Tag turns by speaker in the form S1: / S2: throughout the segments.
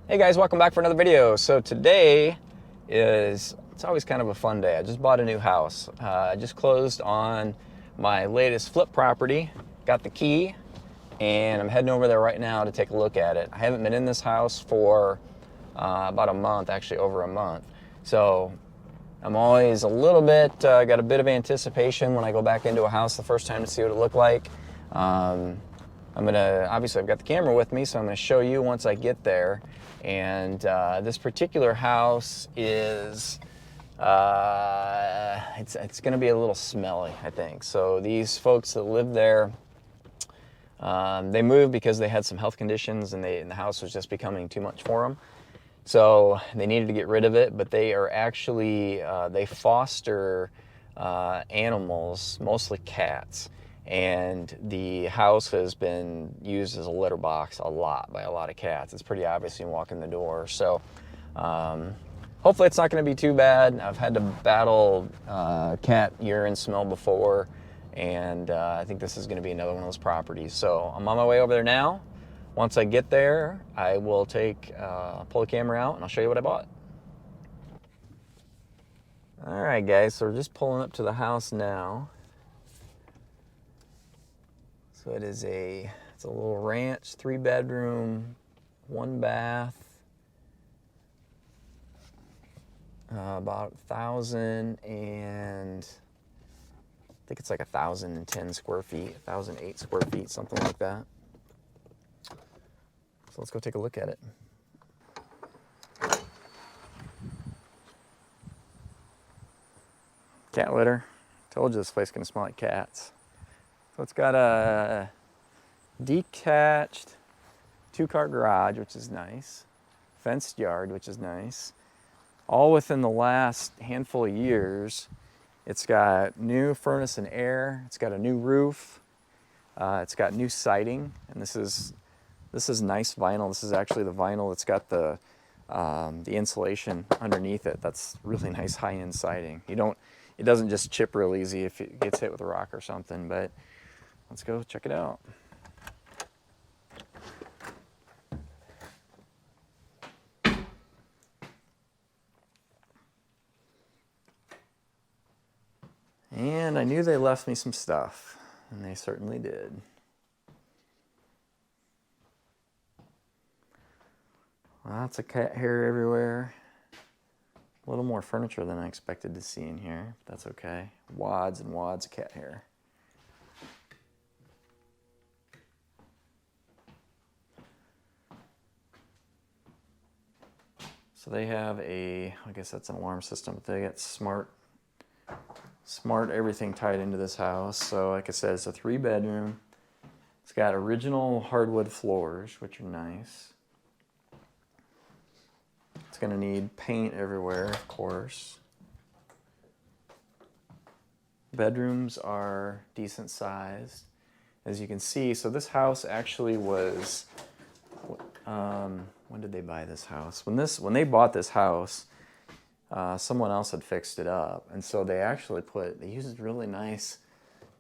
S1: Hey guys, welcome back for another video. So today it's always kind of a fun day. I just bought a new house. I just closed on my latest flip property, got the key, and I'm heading over there right now to take a look at it. I haven't been in this house for about a month, actually over a month. So I'm always a little bit, got a bit of anticipation when I go back into a house the first time to see what it looked like. Obviously I've got the camera with me, so I'm gonna show you once I get there. And this particular house is, it's gonna be a little smelly, I think. So these folks that live there, they moved because they had some health conditions and the house was just becoming too much for them. So they needed to get rid of it, but they are actually, they foster animals, mostly cats. And the house has been used as a litter box a lot by a lot of cats. It's pretty obvious when you walk in the door. So hopefully it's not going to be too bad. I've had to battle cat urine smell before, and I think this is going to be another one of those properties. So I'm on my way over there now. Once I get there, I will pull the camera out and I'll show you what I bought. All right, guys, so we're just pulling up to the house now. So it's a little ranch, 3-bedroom, 1 bath, about 1,000 and I think it's like 1,010 square feet, 1,008 square feet, something like that. So let's go take a look at it. Cat litter. Told you this place is gonna smell like cats. So it's got a detached 2-car garage, which is nice. Fenced yard, which is nice. All within the last handful of years. It's got new furnace and air. It's got a new roof. It's got new siding, and this is nice vinyl. This is actually the vinyl that's got the insulation underneath it. That's really nice high-end siding. It doesn't just chip real easy if it gets hit with a rock or something, but let's go check it out. And I knew they left me some stuff, and they certainly did. Lots of cat hair everywhere. A little more furniture than I expected to see in here, but that's okay. Wads and wads of cat hair. So they have I guess that's an alarm system, but they got smart everything tied into this house. So like I said, it's a 3-bedroom. It's got original hardwood floors, which are nice. It's gonna need paint everywhere, of course. Bedrooms are decent sized, as you can see. So this house actually was, when did they buy this house? When they bought this house, someone else had fixed it up, and so they used really nice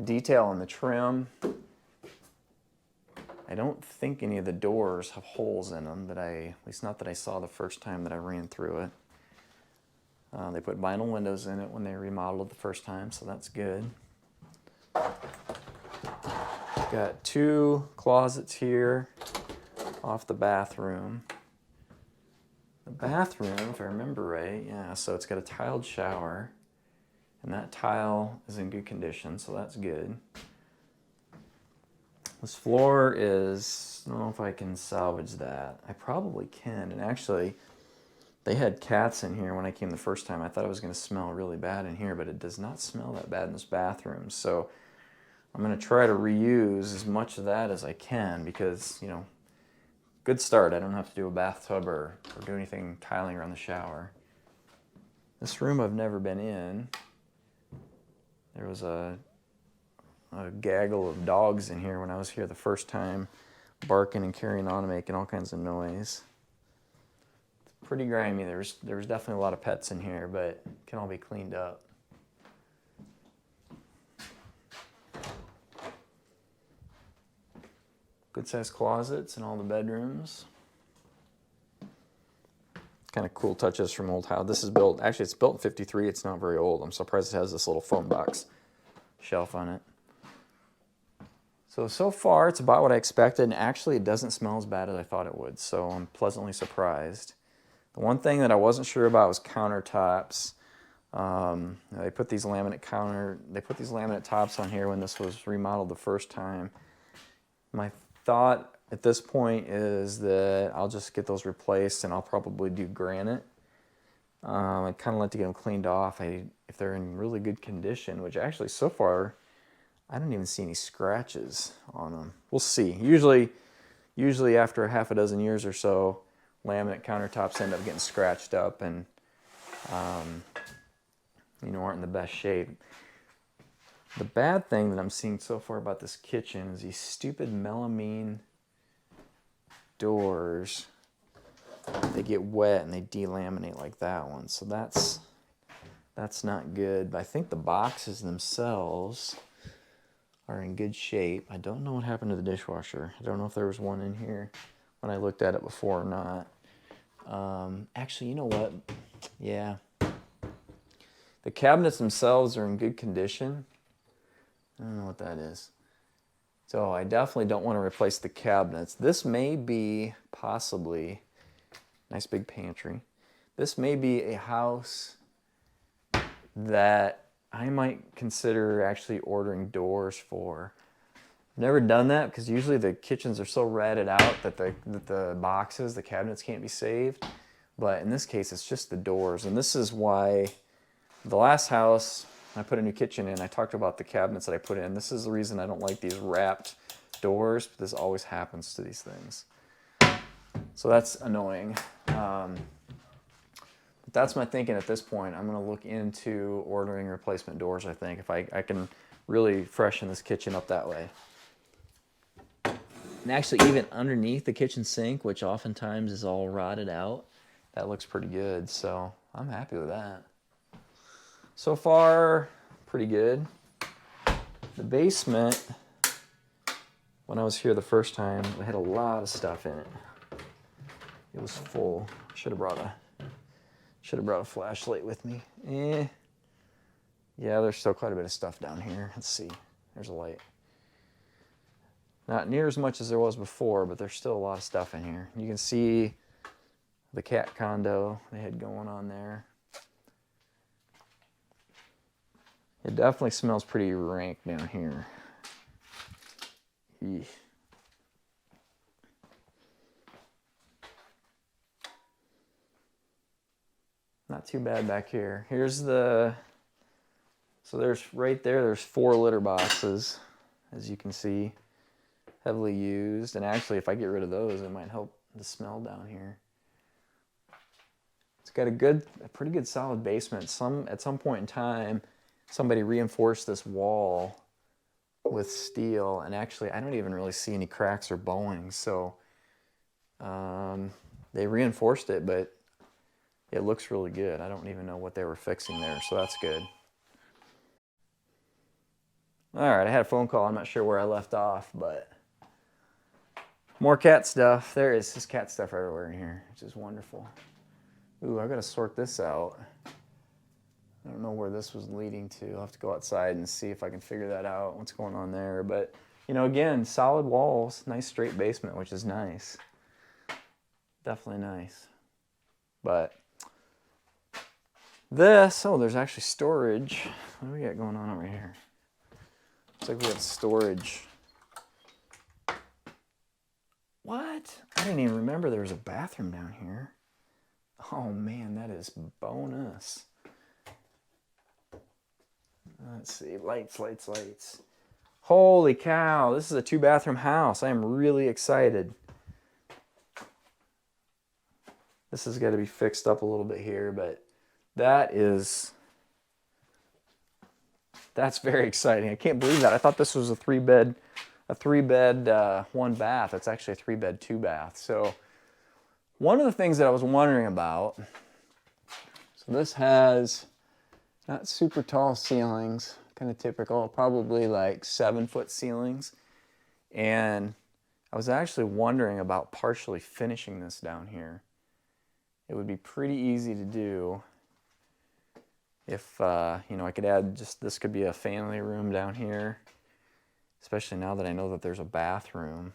S1: detail on the trim. I don't think any of the doors have holes in them, at least not that I saw the first time that I ran through it. They put vinyl windows in it when they remodeled it the first time, so that's good. Got 2 closets here off the bathroom. The bathroom, if I remember right, yeah, so it's got a tiled shower, and that tile is in good condition, so that's good. This floor is, I don't know if I can salvage that. I probably can, and actually, they had cats in here when I came the first time. I thought it was gonna smell really bad in here, but it does not smell that bad in this bathroom. So I'm gonna try to reuse as much of that as I can because, good start. I don't have to do a bathtub or do anything tiling around the shower. This room I've never been in. There was a gaggle of dogs in here when I was here the first time, barking and carrying on and making all kinds of noise. It's pretty grimy. There was definitely a lot of pets in here, but it can all be cleaned up. Good sized closets in all the bedrooms. kind of cool touches from old house. This is built, actually it's built in 53, it's not very old. I'm surprised it has this little phone box shelf on it. So far it's about what I expected, and actually it doesn't smell as bad as I thought it would, so I'm pleasantly surprised. The one thing that I wasn't sure about was countertops. They put these laminate tops on here when this was remodeled the first time. My thought at this point is that I'll just get those replaced, and I'll probably do granite. I'd kind of like to get them cleaned off if they're in really good condition, which actually so far I don't even see any scratches on them. We'll see. Usually after half a dozen years or so, laminate countertops end up getting scratched up and aren't in the best shape. The bad thing that I'm seeing so far about this kitchen is these stupid melamine doors. They get wet and they delaminate like that one, so that's not good. But I think the boxes themselves are in good shape. I don't know what happened to the dishwasher. I don't know if there was one in here when I looked at it before or not. Actually, you know what? Yeah. The cabinets themselves are in good condition. I don't know what that is. So I definitely don't want to replace the cabinets. This may be possibly, nice big pantry. This may be a house that I might consider actually ordering doors for. I've never done that because usually the kitchens are so ratted out that the boxes, the cabinets can't be saved. But in this case, it's just the doors. And this is why the last house I put a new kitchen in, I talked about the cabinets that I put in. This is the reason I don't like these wrapped doors. But this always happens to these things. So that's annoying. That's my thinking at this point. I'm going to look into ordering replacement doors, I think, if I can really freshen this kitchen up that way. And actually, even underneath the kitchen sink, which oftentimes is all rotted out, that looks pretty good. So I'm happy with that. So far, pretty good. The basement, when I was here the first time, it had a lot of stuff in it. It was full. Should have brought a flashlight with me. Yeah, there's still quite a bit of stuff down here. Let's see. There's a light. Not near as much as there was before, but there's still a lot of stuff in here. You can see the cat condo they had going on there. It definitely smells pretty rank down here. Eesh. Not too bad back here. Here's so there's right there, there's 4 litter boxes, as you can see, heavily used. And actually, if I get rid of those, it might help the smell down here. It's got a pretty good solid basement. At some point in time, somebody reinforced this wall with steel, and actually, I don't even really see any cracks or bowing. So they reinforced it, but it looks really good. I don't even know what they were fixing there, so that's good. All right, I had a phone call. I'm not sure where I left off, but more cat stuff. There is just cat stuff everywhere in here, which is wonderful. Ooh, I gotta sort this out. I don't know where this was leading to. I'll have to go outside and see if I can figure that out, what's going on there. But, again, solid walls, nice straight basement, which is nice. Definitely nice. But there's actually storage. What do we got going on over here? Looks like we have storage. What? I didn't even remember there was a bathroom down here. Oh man, that is bonus. Let's see, lights. Holy cow, this is a 2-bathroom house. I am really excited. This has got to be fixed up a little bit here, but that's very exciting. I can't believe that. I thought this was a 3-bed, 1 bath. It's actually a 3-bed, 2-bath. So one of the things that I was wondering about, so this has not super tall ceilings, kind of typical, probably like 7-foot ceilings. And I was actually wondering about partially finishing this down here. it would be pretty easy to do if, you know, I could add just, this could be a family room down here, especially now that I know that there's a bathroom.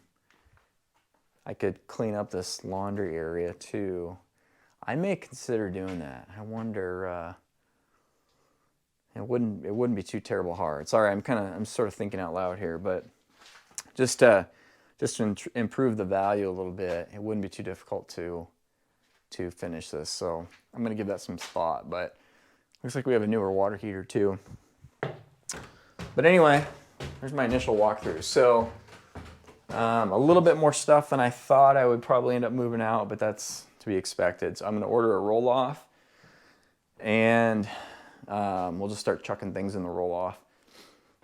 S1: I could clean up this laundry area too. I may consider doing that. I wonder, it wouldn't be too terrible hard. Sorry, I'm sort of thinking out loud here, but just to improve the value a little bit, it wouldn't be too difficult to finish this. So I'm gonna give that some thought, but looks like we have a newer water heater too. But anyway, here's my initial walkthrough. So a little bit more stuff than I thought I would probably end up moving out, but that's to be expected. So I'm gonna order a roll-off, and we'll just start chucking things in the roll-off.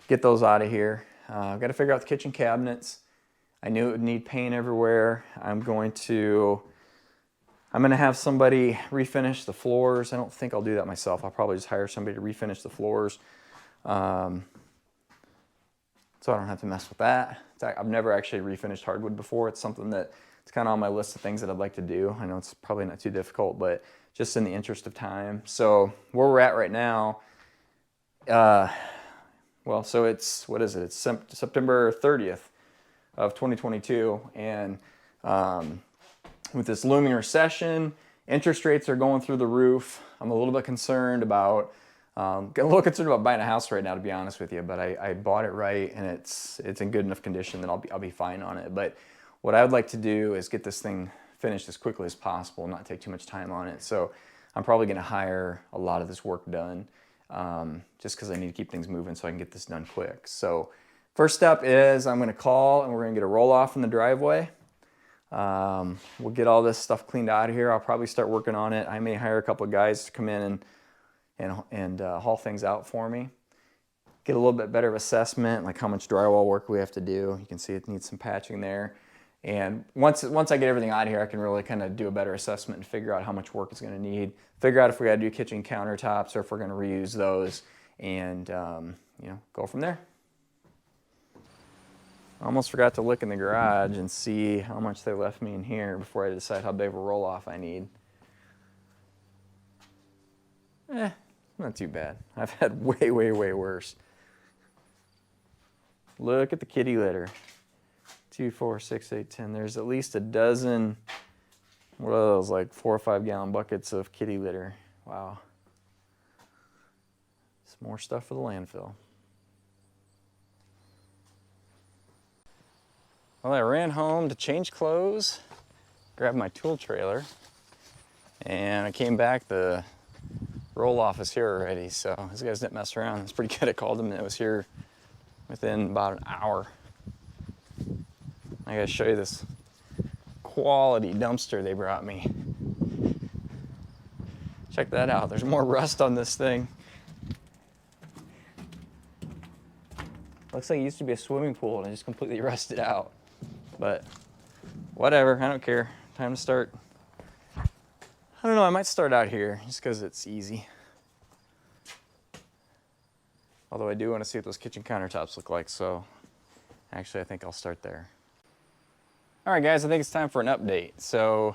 S1: Get those out of here. I've got to figure out the kitchen cabinets. I knew it would need paint everywhere. I'm going to have somebody refinish the floors. I don't think I'll do that myself. I'll probably just hire somebody to refinish the floors, so I don't have to mess with that. I've never actually refinished hardwood before. It's something that it's kind of on my list of things that I'd like to do. I know it's probably not too difficult, but just in the interest of time. So where we're at right now, well, so it's, what is it? It's September 30th of 2022, and with this looming recession, interest rates are going through the roof. I'm a little bit concerned about, buying a house right now, to be honest with you, but I bought it right, and it's in good enough condition that I'll be fine on it. But what I would like to do is get this thing finished as quickly as possible, not take too much time on it. So I'm probably going to hire a lot of this work done, just because I need to keep things moving so I can get this done quick. So first step is I'm going to call, and we're going to get a roll-off in the driveway. We'll get all this stuff cleaned out of here. I'll probably start working on it. I may hire a couple of guys to come in and haul things out for me. Get a little bit better of assessment, like how much drywall work we have to do. You can see it needs some patching there. And once I get everything out of here, I can really kind of do a better assessment and figure out how much work it's going to need. Figure out if we got to do kitchen countertops or if we're going to reuse those, and you know, go from there. I almost forgot to look in the garage and see how much they left me in here before I decide how big of a roll-off I need. Not too bad. I've had way, way, way worse. Look at the kitty litter. 2, 4, 6, 8, 10. There's at least a dozen, what are those, like 4 or 5 gallon buckets of kitty litter. Wow. Some more stuff for the landfill. Well, I ran home to change clothes, grabbed my tool trailer, and I came back. The roll-off is here already, so these guys didn't mess around. It's pretty good. I called them, and it was here within about an hour. I gotta show you this quality dumpster they brought me. Check that out. There's more rust on this thing. Looks like it used to be a swimming pool and it just completely rusted out. But whatever, I don't care. Time to start. I don't know, I might start out here just because it's easy. Although I do want to see what those kitchen countertops look like, so actually I think I'll start there. All right, guys, I think it's time for an update. So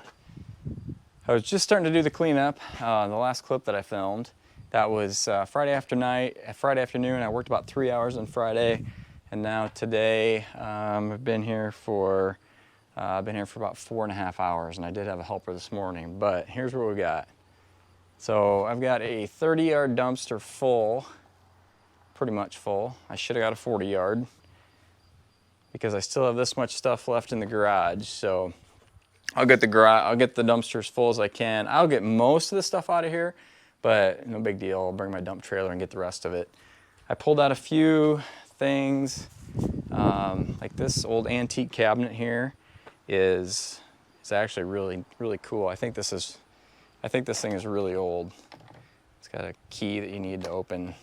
S1: I was just starting to do the cleanup. The last clip that I filmed, that was Friday afternoon. I worked about 3 hours on Friday, and now today I've been here for about 4.5 hours, and I did have a helper this morning. But here's what we got. So I've got a 30-yard dumpster full, pretty much full. I should have got a 40-yard. Because I still have this much stuff left in the garage, so I'll get the dumpster as full as I can. I'll get most of the stuff out of here, but no big deal. I'll bring my dump trailer and get the rest of it. I pulled out a few things, like this old antique cabinet here is actually really, really cool. I think this thing is really old. It's got a key that you need to open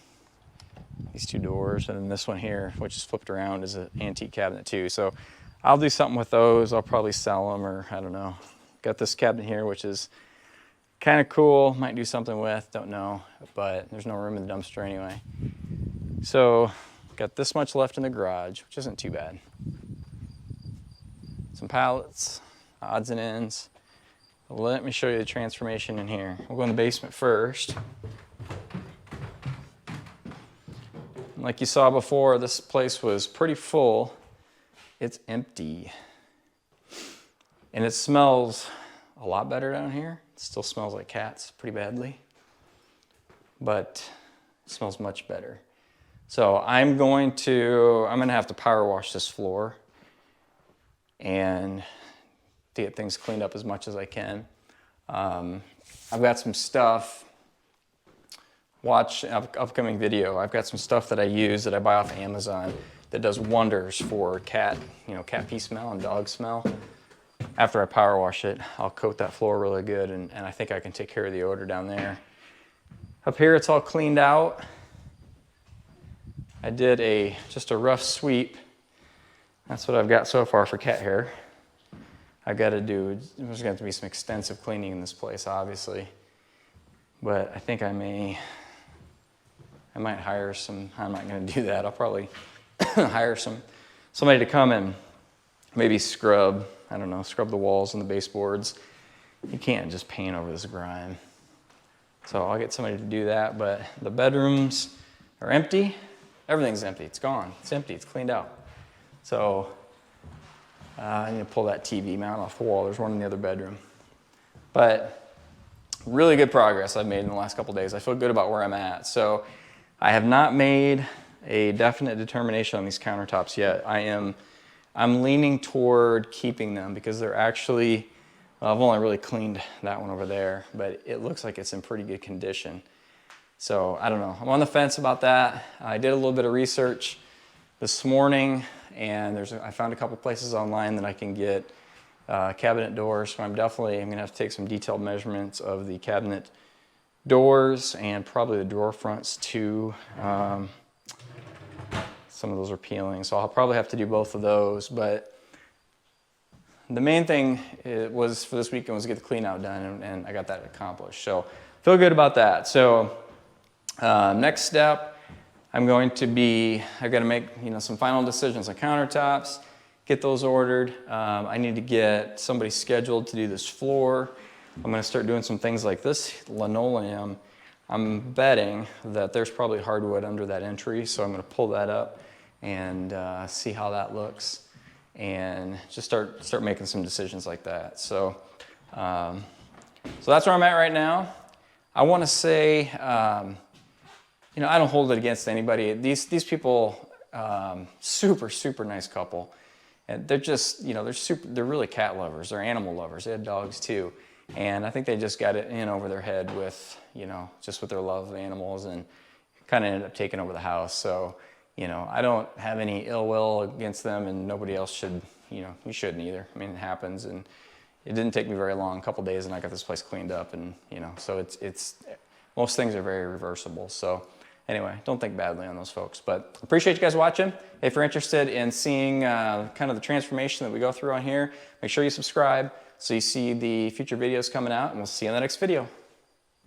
S1: these 2 doors, and then this one here, which is flipped around, is an antique cabinet too. So I'll do something with those. I'll probably sell them, or I don't know. Got this cabinet here, which is kind of cool. Might do something with, don't know, but there's no room in the dumpster anyway. So got this much left in the garage, which isn't too bad. Some pallets, odds and ends. Let me show you the transformation in here. We'll go in the basement first. Like you saw before, this place was pretty full. It's empty. And it smells a lot better down here. It still smells like cats pretty badly, but it smells much better. So I'm gonna have to power wash this floor and to get things cleaned up as much as I can. I've got some stuff. Watch upcoming video. I've got some stuff that I use that I buy off Amazon that does wonders for cat pee smell and dog smell. After I power wash it, I'll coat that floor really good, and I think I can take care of the odor down there. Up here, it's all cleaned out. I did just a rough sweep. That's what I've got so far for cat hair. I've got to do, there's going to be some extensive cleaning in this place, obviously. But I think I might hire I'm not going to do that. I'll probably hire somebody to come and maybe scrub the walls and the baseboards. You can't just paint over this grime. So I'll get somebody to do that, but the bedrooms are empty. Everything's empty, it's gone, it's empty, it's cleaned out. So I need to pull that TV mount off the wall. There's one in the other bedroom. But really good progress I've made in the last couple days. I feel good about where I'm at. So I have not made a definite determination on these countertops yet. I'm leaning toward keeping them because they're actually, I've only really cleaned that one over there, but it looks like it's in pretty good condition. So I don't know, I'm on the fence about that. I did a little bit of research this morning, and I found a couple places online that I can get cabinet doors. So I'm gonna have to take some detailed measurements of the cabinet doors and probably the drawer fronts too. Some of those are peeling, so I'll probably have to do both of those. But the main thing was for this weekend was to get the clean out done, and I got that accomplished. So feel good about that. So next step, I've got to make some final decisions on countertops, get those ordered. I need to get somebody scheduled to do this floor. I'm going to start doing some things like this linoleum. I'm betting that there's probably hardwood under that entry, so I'm going to pull that up and see how that looks, and just start making some decisions like that. So, so that's where I'm at right now. I want to say, I don't hold it against anybody. These people, super nice couple, and they're just, they're really cat lovers. They're animal lovers. They had dogs too, and I think they just got it in over their head with, just with their love of animals, and kind of ended up taking over the house. So, I don't have any ill will against them, and nobody else should, you shouldn't either. I mean, it happens, and it didn't take me very long, a couple days, and I got this place cleaned up, and, so it's most things are very reversible. So anyway, don't think badly on those folks, but appreciate you guys watching. If you're interested in seeing kind of the transformation that we go through on here, make sure you subscribe so you see the future videos coming out, and we'll see you in the next video.